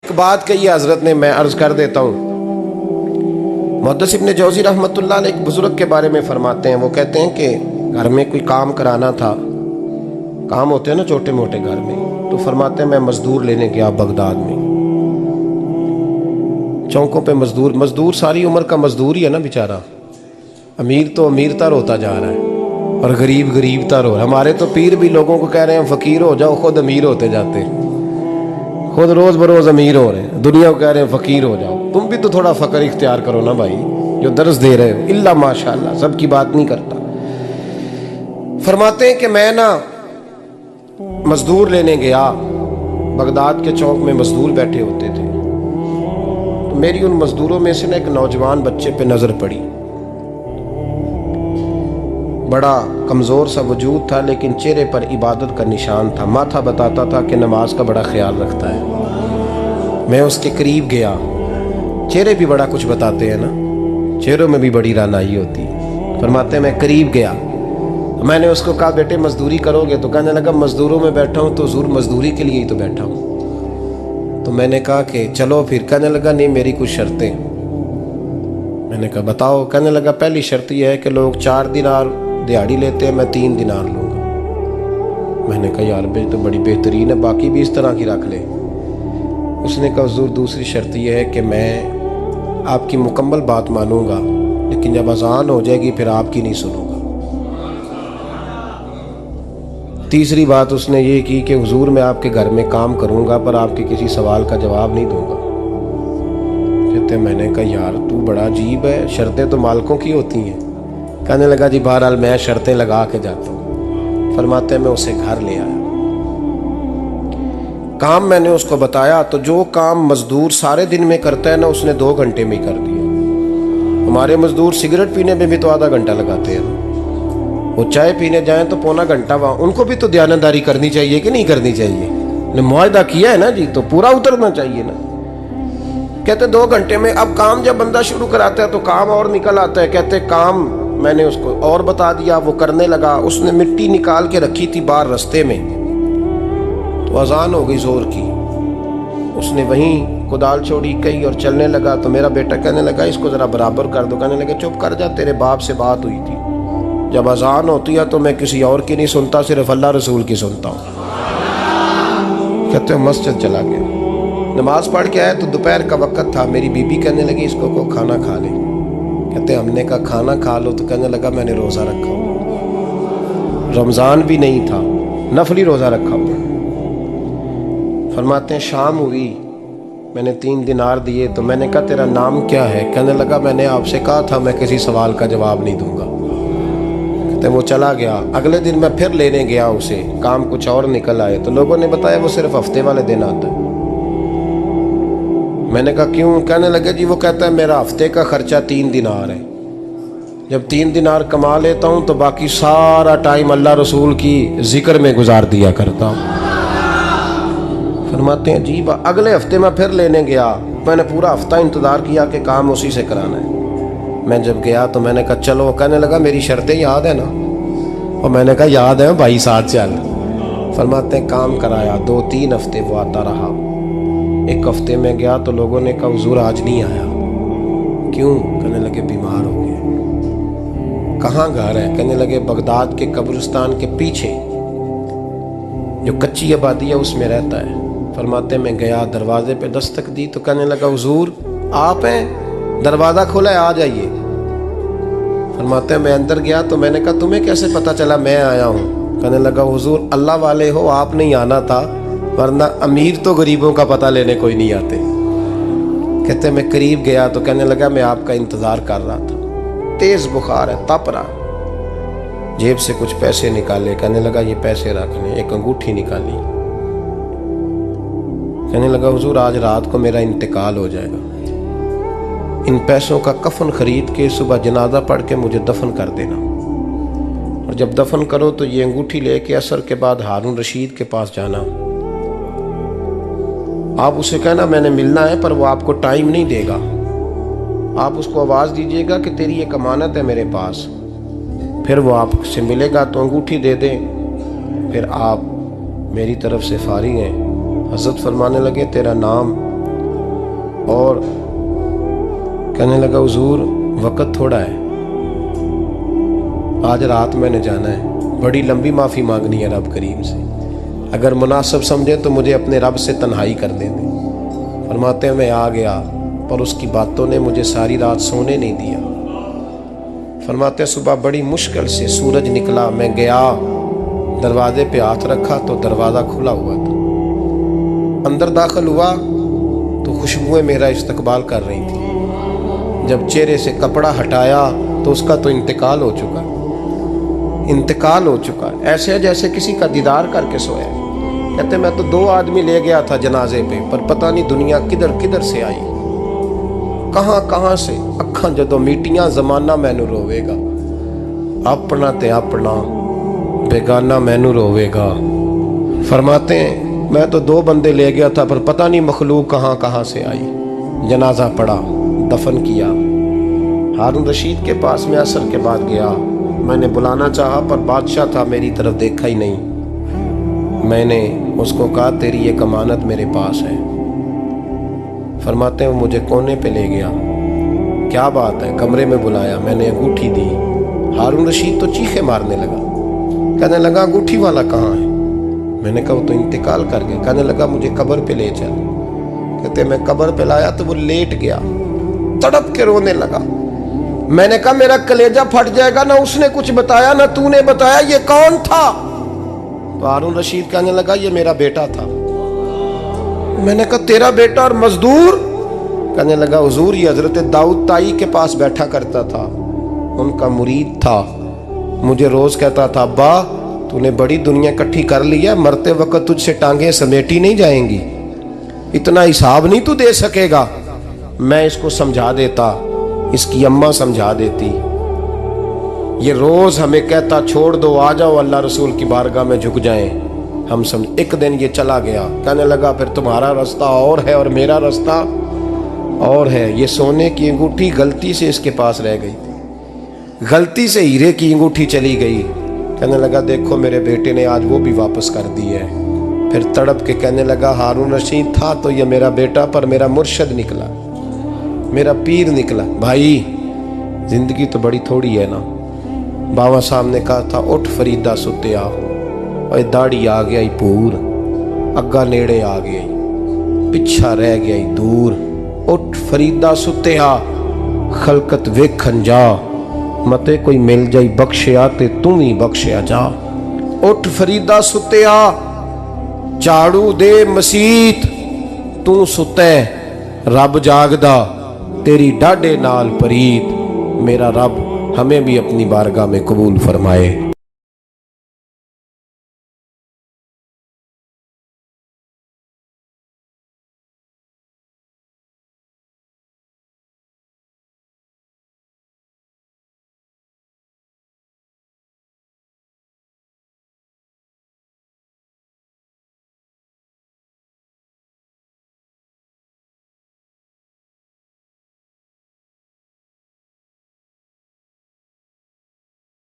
एक बात कही हजरत ने, मैं अर्ज कर देता हूँ। मुहद्दिस इब्न जौज़ी रहमतुल्लाह अलैह एक बुजुर्ग के बारे में फरमाते हैं, वो कहते हैं कि घर में कोई काम कराना था, काम होते हैं ना छोटे मोटे घर में, तो फरमाते हैं मैं मजदूर लेने गया बगदाद में। चौकों पे मजदूर सारी उम्र का मजदूर ही है ना बेचारा। अमीर तो अमीरतर होता जा रहा है और गरीब गरीबतर हो रहा है। हमारे तो पीर भी लोगों को कह रहे हैं फकीर हो जाओ, खुद अमीर होते जाते हैं, खुद रोज बरोज अमीर हो रहे हैं, दुनिया को कह रहे हैं फकीर हो जाओ। तुम भी तो थोड़ा फकर इख्तियार करो ना भाई, जो दर्स दे रहे हो। इल्ला माशाअल्लाह, सबकी बात नहीं करता। फरमाते हैं कि मैं ना मजदूर लेने गया, बगदाद के चौक में मजदूर बैठे होते थे, तो मेरी उन मजदूरों में से ना एक नौजवान बच्चे पे नजर पड़ी। बड़ा कमज़ोर सा वजूद था, लेकिन चेहरे पर इबादत का निशान था। माथा बताता था कि नमाज का बड़ा ख्याल रखता है। मैं उसके करीब गया। चेहरे भी बड़ा कुछ बताते हैं ना, चेहरों में भी बड़ी रानाई होती है। फरमाते हैं मैं करीब गया, मैंने उसको कहा बेटे मजदूरी करोगे? तो कहने लगा मजदूरों में बैठा हूँ तो हुजूर मजदूरी के लिए ही तो बैठा हूँ। तो मैंने कहा कि चलो फिर। कहने लगा नहीं, मेरी कुछ शर्तें। मैंने कहा बताओ? कहने लगा पहली शर्त यह है कि लोग 4 दिनार दिहाड़ी लेते हैं, मैं 3 दिनार लूँगा। मैंने कहा यार भाई तो बड़ी बेहतरीन है, बाकी भी इस तरह की रख ले। उसने कहा हुजूर दूसरी शर्त यह है कि मैं आपकी मुकम्मल बात मानूंगा, लेकिन जब अजान हो जाएगी फिर आपकी नहीं सुनूंगा। तीसरी बात उसने ये की कि हुजूर मैं आपके घर में काम करूंगा पर आपके किसी सवाल का जवाब नहीं दूंगा। कहते मैंने कहा यार तू बड़ा अजीब है, शर्तें तो मालिकों की होती हैं। कहने लगा जी बहरहाल मैं शर्तें लगा के जाता हूँ। फरमाते हैं मैं उसे घर ले आया, काम मैंने उसको बताया, तो जो काम मजदूर सारे दिन में करता है ना, उसने 2 घंटे में ही कर दिया। हमारे मजदूर सिगरेट पीने में भी तो आधा घंटा लगाते हैं, वो चाय पीने जाएं तो पौना घंटा वहाँ। उनको भी तो दयानतदारी करनी चाहिए कि नहीं करनी चाहिए? ने मुआहदा किया है ना जी, तो पूरा उतरना चाहिए ना। कहते 2 घंटे में। अब काम जब बंदा शुरू कराता है तो काम और निकल आता है। कहते काम मैंने उसको और बता दिया, वो करने लगा। उसने मिट्टी निकाल के रखी थी बाहर रास्ते में, तो अजान हो गई जोर की। उसने वहीं कुदाल छोड़ी कही और चलने लगा। तो मेरा बेटा कहने लगा इसको जरा बराबर कर दो। कहने लगा चुप कर जा, तेरे बाप से बात हुई थी, जब अजान होती है तो मैं किसी और की नहीं सुनता, सिर्फ अल्लाह रसूल की सुनता हूँ। कहते हो मस्जिद चला गया, नमाज पढ़ के आया तो दोपहर का वक्त था। मेरी बीबी कहने लगी इसको को खाना खा ले। कहते हमने कहा खाना खा लो, तो कहने लगा मैंने रोज़ा रखा हुआ, रमज़ान भी नहीं था, नफली रोज़ा रखा हुआ। फरमाते हैं शाम हुई, मैंने 3 दिनार दिए, तो मैंने कहा तेरा नाम क्या है? कहने लगा मैंने आपसे कहा था मैं किसी सवाल का जवाब नहीं दूंगा। कहते वो चला गया। अगले दिन मैं फिर लेने गया उसे, काम कुछ और निकल आए, तो लोगों ने बताया वो सिर्फ हफ्ते वाले दिन आता है। मैंने कहा क्यों? कहने लगे जी वो कहता है मेरा हफ्ते का खर्चा 3 दिनार है, जब 3 दिनार कमा लेता हूँ तो बाकी सारा टाइम अल्लाह रसूल की जिक्र में गुजार दिया करता हूँ। फरमाते हैं जी अगले हफ्ते मैं फिर लेने गया। मैंने पूरा हफ्ता इंतज़ार किया कि काम उसी से कराना है। मैं जब गया तो मैंने कहा चलो। कहने लगा मेरी शर्तें याद है ना? और मैंने कहा याद है भाई, साथ चल। फरमाते हैं काम कराया, 2-3 हफ्ते वो आता रहा। 1 हफ्ते में गया तो लोगों ने कहा हुजूर आज नहीं आया। क्यों? कहने लगे बीमार हो गए। कहाँ घर है? कहने लगे बगदाद के कब्रिस्तान के पीछे जो कच्ची आबादी है उसमें रहता है। फरमाते मैं गया, दरवाजे पे दस्तक दी तो कहने लगा हुजूर आप हैं? दरवाज़ा खोला है, आ जाइए। फरमाते मैं अंदर गया तो मैंने कहा तुम्हें कैसे पता चला मैं आया हूँ? कहने लगा हुजूर अल्लाह वाले हो, आप नहीं आना था, वरना अमीर तो गरीबों का पता लेने कोई नहीं आते। कहते मैं करीब गया तो कहने लगा मैं आपका इंतज़ार कर रहा था, तेज़ बुखार है, तप रहा। जेब से कुछ पैसे निकाले, कहने लगा ये पैसे रख लें। एक अंगूठी निकाली, कहने लगा हुजूर आज रात को मेरा इंतकाल हो जाएगा, इन पैसों का कफन खरीद के सुबह जनाजा पढ़ के मुझे दफन कर देना, और जब दफन करो तो ये अंगूठी लेके असर के बाद हारून रशीद के पास जाना। आप उसे कहना मैंने मिलना है पर वो आपको टाइम नहीं देगा। आप उसको आवाज़ दीजिएगा कि तेरी एक अमानत है मेरे पास, फिर वो आपसे मिलेगा तो अंगूठी दे दें, फिर आप मेरी तरफ से फारिग हैं। हज़रत फरमाने लगे तेरा नाम? और कहने लगा हुजूर वक़्त थोड़ा है, आज रात मैंने जाना है, बड़ी लंबी माफ़ी मांगनी है रब करीम से, अगर मुनासिब समझे तो मुझे अपने रब से तन्हाई करने दें। फरमाते हैं मैं आ गया, पर उसकी बातों ने मुझे सारी रात सोने नहीं दिया। फरमाते हैं सुबह बड़ी मुश्किल से सूरज निकला, मैं गया, दरवाजे पे हाथ रखा तो दरवाज़ा खुला हुआ था। अंदर दाखिल हुआ तो खुशबुएं मेरा इस्तकबाल कर रही थी। जब चेहरे से कपड़ा हटाया तो उसका तो इंतकाल हो चुका, इंतकाल हो चुका, ऐसे है जैसे किसी का दीदार करके सोया। कहते मैं तो 2 आदमी ले गया था जनाजे पे, पर पता नहीं दुनिया किधर किधर से आई, कहाँ कहाँ से। अखां जदों मीटियां जमाना मैनू रोवेगा, अपना ते अपना बेगाना मैनू रोवेगा। फरमाते हैं मैं तो 2 बंदे ले गया था, पर पता नहीं मखलूक कहाँ कहाँ से आई। जनाजा पड़ा, दफन किया। हारून रशीद के पास में असर के बाद गया, मैंने बुलाना चाहा पर बादशाह था, मेरी तरफ देखा ही नहीं। मैंने उसको कहा तेरी ये अमानत मेरे पास है। फरमाते हैं वो मुझे कोने पे ले गया, क्या बात है, कमरे में बुलाया, मैंने अंगूठी दी। हारून रशीद तो चीखे मारने लगा, कहने लगा अंगूठी वाला कहाँ है? मैंने कहा वो तो इंतकाल कर गया। कहने लगा मुझे कब्र पे ले चल। कहते मैं कब्र पे लाया तो वो लेट गया, तड़प के रोने लगा। मैंने कहा मेरा कलेजा फट जाएगा, ना उसने कुछ बताया ना तूने बताया, ये कौन था? तो हारून रशीद कहने लगा ये मेरा बेटा था। मैंने कहा तेरा बेटा और मजदूर? कहने लगा हुजूर ये हजरत दाऊद ताई के पास बैठा करता था, उनका मुरीद था, मुझे रोज कहता था अब्बा तूने बड़ी दुनिया इकट्ठी कर ली है, मरते वक्त तुझसे टांगे समेटी नहीं जाएंगी, इतना हिसाब नहीं तू दे सकेगा। मैं इसको समझा देता, इसकी अम्मा समझा देती। ये रोज हमें कहता छोड़ दो, आ जाओ अल्लाह रसूल की बारगाह में झुक जाएं, हम समझ। एक दिन ये चला गया, कहने लगा फिर तुम्हारा रास्ता और है और मेरा रास्ता और है। ये सोने की अंगूठी गलती से इसके पास रह गई थी, गलती से हीरे की अंगूठी चली गई। कहने लगा देखो मेरे बेटे ने आज वो भी वापस कर दी है। फिर तड़प के कहने लगा हारून रशीद था तो ये मेरा बेटा, पर मेरा मुर्शद निकला, मेरा पीर निकला। भाई जिंदगी तो बड़ी थोड़ी है ना। बाबा साहब ने कहा था उठ फरीदा सुत्या, और दाढ़ी आ गया ही पूर, अग्गा नेड़े आ गया, पिछा रह गया ही दूर। उठ फरीदा सुत्या खलकत वेखन जा, मते कोई मिल जाई बख्शिया ते तू ही बख्शिया जा। उठ फरीदा सुत्या झाड़ू दे मसीत, तू सुते रब जागदा, तेरी डाडे नाल परीत। मेरा रब हमें भी अपनी बारगाह में कबूल फरमाए।